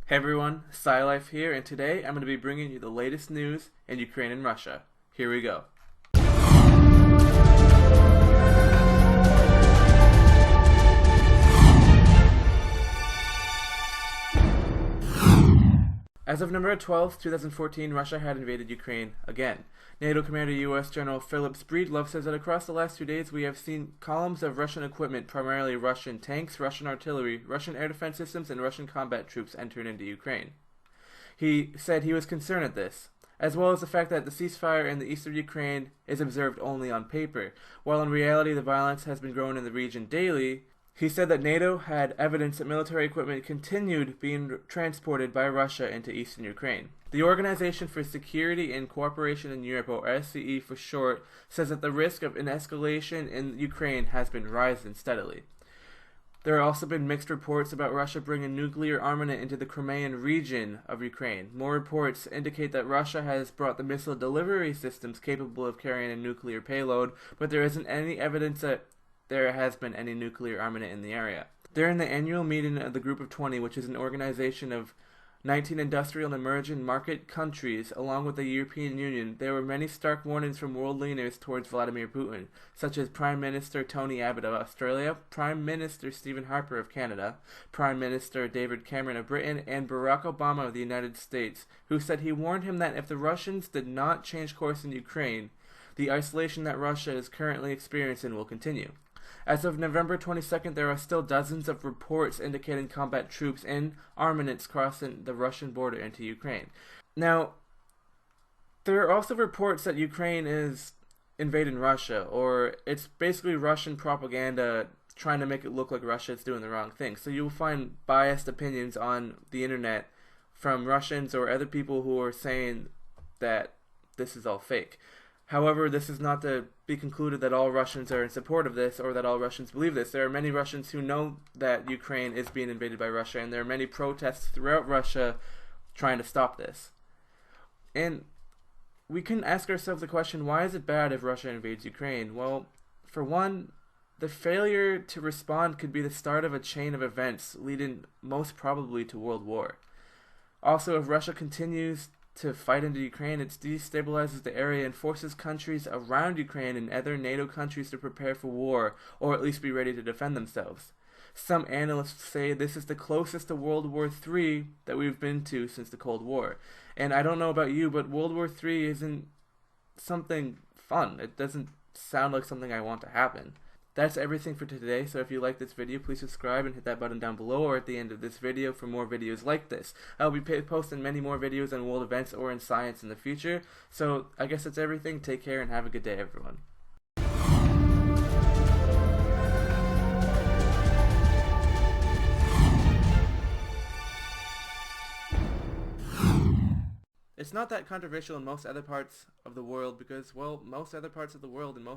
Hey everyone, SciLife here, and today I'm going to be bringing you the latest news in Ukraine and Russia. Here we go. As of November 12, 2014, Russia had invaded Ukraine again. NATO Commander U.S. General Philip Breedlove says that across the last 2 days we have seen columns of Russian equipment, primarily Russian tanks, Russian artillery, Russian air defense systems, and Russian combat troops entering into Ukraine. He said he was concerned at this, as well as the fact that the ceasefire in the east of Ukraine is observed only on paper, while in reality the violence has been growing in the region daily. He said that NATO had evidence that military equipment continued being transported by Russia into eastern Ukraine. The Organization for Security and Cooperation in Europe, or OSCE for short, says that the risk of an escalation in Ukraine has been rising steadily. There have also been mixed reports about Russia bringing nuclear armament into the Crimean region of Ukraine. More reports indicate that Russia has brought the missile delivery systems capable of carrying a nuclear payload, but there isn't any evidence that there has been any nuclear armament in the area. During the annual meeting of the Group of 20, which is an organization of 19 industrial and emerging market countries, along with the European Union, there were many stark warnings from world leaders towards Vladimir Putin, such as Prime Minister Tony Abbott of Australia, Prime Minister Stephen Harper of Canada, Prime Minister David Cameron of Britain, and Barack Obama of the United States, who said he warned him that if the Russians did not change course in Ukraine, the isolation that Russia is currently experiencing will continue. As of November 22nd, there are still dozens of reports indicating combat troops and armaments crossing the Russian border into Ukraine. Now, there are also reports that Ukraine is invading Russia, or it's basically Russian propaganda trying to make it look like Russia is doing the wrong thing. So you will find biased opinions on the internet from Russians or other people who are saying that this is all fake. However, this is not to be concluded that all Russians are in support of this or that all Russians believe this. There are many Russians who know that Ukraine is being invaded by Russia, and there are many protests throughout Russia trying to stop this. And we can ask ourselves the question, why is it bad if Russia invades Ukraine? Well, for one, the failure to respond could be the start of a chain of events leading most probably to world war. Also, if Russia continues to fight into Ukraine, it destabilizes the area and forces countries around Ukraine and other NATO countries to prepare for war, or at least be ready to defend themselves. Some analysts say this is the closest to World War III that we've been to since the Cold War. And I don't know about you, but World War III isn't something fun. It doesn't sound like something I want to happen. That's everything for today, so if you like this video, please subscribe and hit that button down below or at the end of this video for more videos like this. I'll be posting many more videos on world events or in science in the future, so I guess that's everything. Take care and have a good day, everyone. It's not that controversial in most other parts of the world because, well, most other parts of the world and most